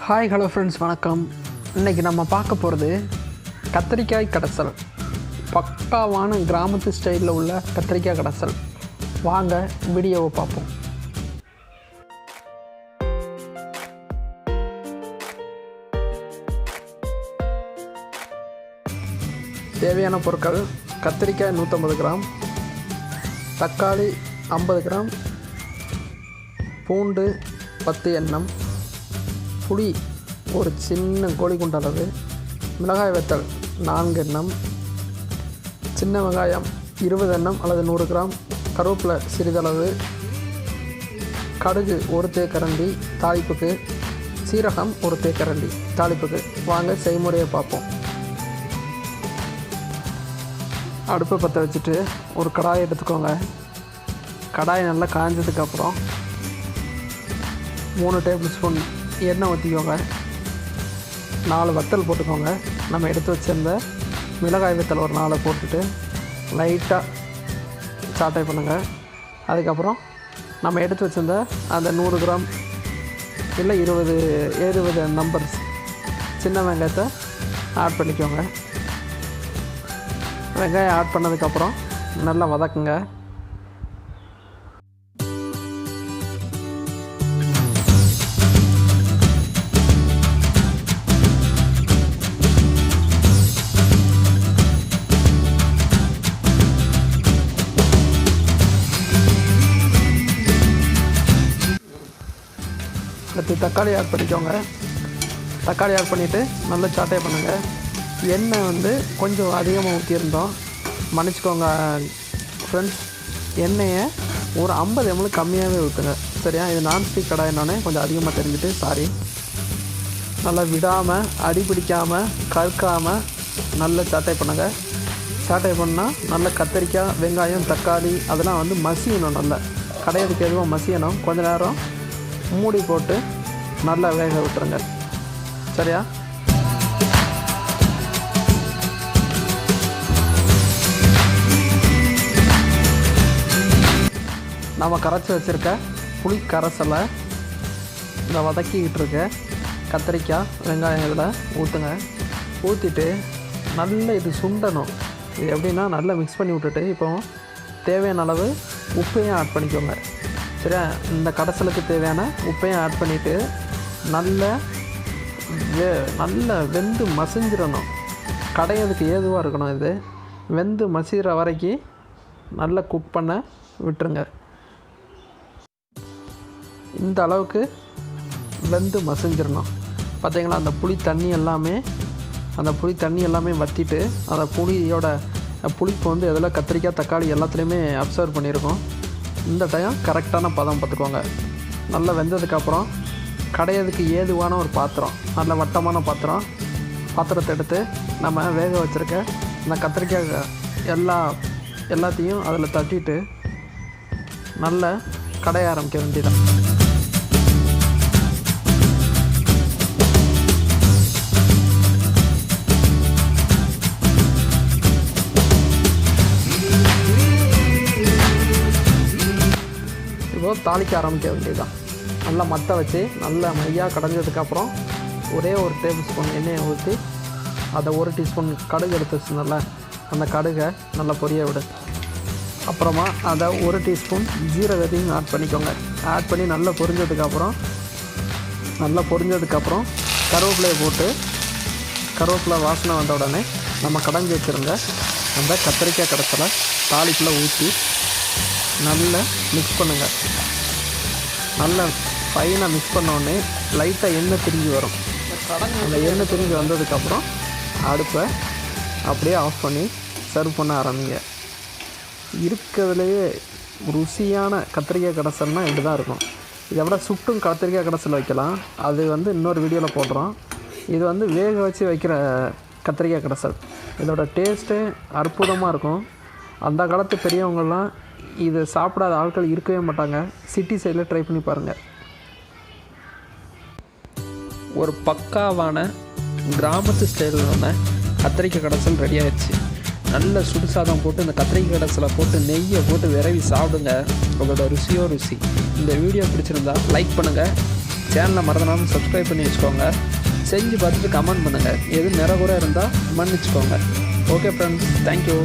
Hi hello friends, வணக்கம். இன்றைக்கி நம்ம பார்க்க போகிறது கத்திரிக்காய் கடைசல். பக்காவான கிராமத்து ஸ்டைலில் உள்ள கத்திரிக்காய் கடைசல். வாங்க வீடியோவை பார்ப்போம். தேவையான பொருட்கள்: கத்திரிக்காய் 150 கிராம், தக்காளி 50 கிராம், பூண்டு 10 எண்ணம், புளி ஒரு சின்ன கோழி குண்டு அளவு, மிளகாய் வத்தல் 4 எண்ணம், சின்ன வெங்காயம் 20 எண்ணம் அல்லது 100 கிராம், கருவேப்பிலை சிறிதளவு, கடுகு 1 தேக்கரண்டி தாளிப்புக்கு, சீரகம் 1 தேக்கரண்டி தாளிப்புக்கு. வாங்க செய்முறையை பார்ப்போம். அடுப்பை பற்ற வச்சுட்டு ஒரு கடாயை எடுத்துக்கோங்க. கடாய் நல்லா காய்ஞ்சதுக்கப்புறம் 3 டேபிள் ஸ்பூன் எண்ணெய் ஊற்றிக்கோங்க. 4 வத்தல் போட்டுக்கோங்க. நம்ம எடுத்து வச்சுருந்த மிளகாய் வத்தல் ஒரு 4 போட்டுட்டு லைட்டாக சாட்டை பண்ணுங்கள். அதுக்கப்புறம் நம்ம எடுத்து வச்சுருந்த அந்த 100 கிராம் இல்லை 20 நம்பர்ஸ் சின்ன வெங்காயத்தை ஆட் பண்ணிக்கோங்க. வெங்காயம் ஆட் பண்ணதுக்கப்புறம் நல்லா வதக்குங்க. அடுத்து தக்காளி ஆட் பண்ணிக்கோங்க. தக்காளி ஆட் பண்ணிவிட்டு நல்லா சாட்டை பண்ணுங்கள். எண்ணெய் கொஞ்சம் அதிகமாக ஊற்றியிருந்தோம், மன்னிச்சிக்கோங்க ஃப்ரெண்ட்ஸ். எண்ணெயை ஒரு 50 ml கம்மியாகவே ஊற்றுங்க, சரியா? இது நான்ஸ்டிக் கடாயினோடனே கொஞ்சம் அதிகமாக தெரிஞ்சுட்டு சாரி. நல்லா விடாமல், அடி பிடிக்காமல், கற்காமல் நல்லா சாட்டை பண்ணுங்கள். சாட்டை பண்ணால் நல்லா கத்திரிக்காய், வெங்காயம், தக்காளி அதெல்லாம் மசியணும். நல்லா கடையிறதுக்கு எதுவும் மசியணும். கொஞ்ச நேரம் மூடி போட்டு நல்லா வேக விட்டுருங்க, சரியா? நம்ம கரைச்சி வச்சுருக்க புளி கரைசலை இந்த வதக்கிக்கிட்டு இருக்க கத்திரிக்காய், வெங்காயம் இதில் ஊற்றுங்க. ஊற்றிட்டு நல்லா இது சுண்டணும். இது எப்படின்னா நல்லா மிக்ஸ் பண்ணி விட்டுட்டு இப்போ தேவையான அளவு உப்பையும் ஆட் பண்ணிக்கோங்க, சரியா? இந்த கடைசலுக்கு தேவையான உப்பையும் ஆட் பண்ணிவிட்டு நல்ல வெந்து மசிஞ்சிடணும். கடையிறதுக்கு ஏதுவாக இருக்கணும். இது வெந்து மசிகிற வரைக்கும் நல்லா குக் பண்ண விட்டுருங்க. இந்த அளவுக்கு வெந்து மசிஞ்சிடணும். பார்த்திங்களா, அந்த புளி தண்ணி எல்லாமே வற்றிட்டு அந்த புளியோட புளிப்பு எதில் கத்திரிக்காய், தக்காளி எல்லாத்துலேயுமே அப்சர்வ் பண்ணியிருக்கோம். இந்த டைம் கரெக்டான பதம் பார்த்துக்கோங்க. நல்லா வெந்ததுக்கப்புறம் கடையிறதுக்கு ஏதுவான ஒரு பாத்திரம், நல்ல வட்டமான பாத்திரத்தை எடுத்து நம்ம வேக வச்சுருக்க இந்த கத்திரிக்காய் எல்லாத்தையும் அதில் தட்டிட்டு நல்லா கடைய ஆரம்பிக்க வேண்டியதான். தாளிக்க ஆரம்பிக்க வேண்டியதுதான். நல்லா மட்டை வச்சு நல்லா மையாக கடைஞ்சதுக்கப்புறம் ஒரே ஒரு டேபிள் ஸ்பூன் எண்ணெயை ஊற்றி அதை 1 டீஸ்பூன் கடுகு எடுத்து வச்சுருந்தோம்ல, அந்த கடுகை நல்லா பொரிய விடு. அப்புறமா அதை 1 டீஸ்பூன் ஜீரகத்தையும் ஆட் பண்ணிக்கோங்க. ஆட் பண்ணி நல்லா பொரிஞ்சதுக்கப்புறம் கருவேப்பிலையை போட்டு கருவேப்பிலை வாசனை வந்த உடனே நம்ம கடைஞ்சி வச்சுருங்க அந்த கத்திரிக்காய் கடைசலை தாளிக்குள்ளே ஊற்றி நல்லா மிக்ஸ் பண்ணுங்கள். நல்லா ஃபைனாக மிக்ஸ் பண்ணோடனே லைட்டாக எண்ணெய் திரிஞ்சு வரும். அந்த எண்ணெய் திரிஞ்சு வந்ததுக்கப்புறம் அடுப்பை அப்படியே ஆஃப் பண்ணி சர்வ் பண்ண ஆரம்பிங்க. இருக்கிறதுலையே ருசியான கத்திரிக்காய் கடைசல்னால் இப்படி தான் இருக்கும். இதை விட சுட்டும் கத்திரிக்காய் கடைசல் வைக்கலாம், அது இன்னொரு வீடியோவில் போடுறோம். இது வேக வச்சு வைக்கிற கத்திரிக்காய் கடைசல். இதோட டேஸ்ட்டு அற்புதமாக இருக்கும். அந்த காலத்து பெரியவங்கள்லாம் இது சாப்பிடாத ஆட்கள் இருக்கவே மாட்டாங்க. சிட்டி சைடில் ட்ரை பண்ணி பாருங்கள். ஒரு பக்காவான கிராமத்து ஸ்டைலான கத்திரிக்காய் கடைசல் ரெடி ஆகிடுச்சு. நல்ல சுடுசாதம் போட்டு இந்த கத்திரிக்காய் கடைசலை போட்டு நெய்யை போட்டு விரவி சாப்பிடுங்க. உங்களோட ருசியோ ருசி. இந்த வீடியோ பிடிச்சிருந்தா லைக் பண்ணுங்கள், சேனலை மறந்துடாமல் சப்ஸ்கிரைப் பண்ணி வச்சுக்கோங்க. செஞ்சு பார்த்துட்டு கமெண்ட் பண்ணுங்கள். எது நிறை கூட இருந்தால் மன்னிச்சுக்கோங்க. Okay friends, thank you.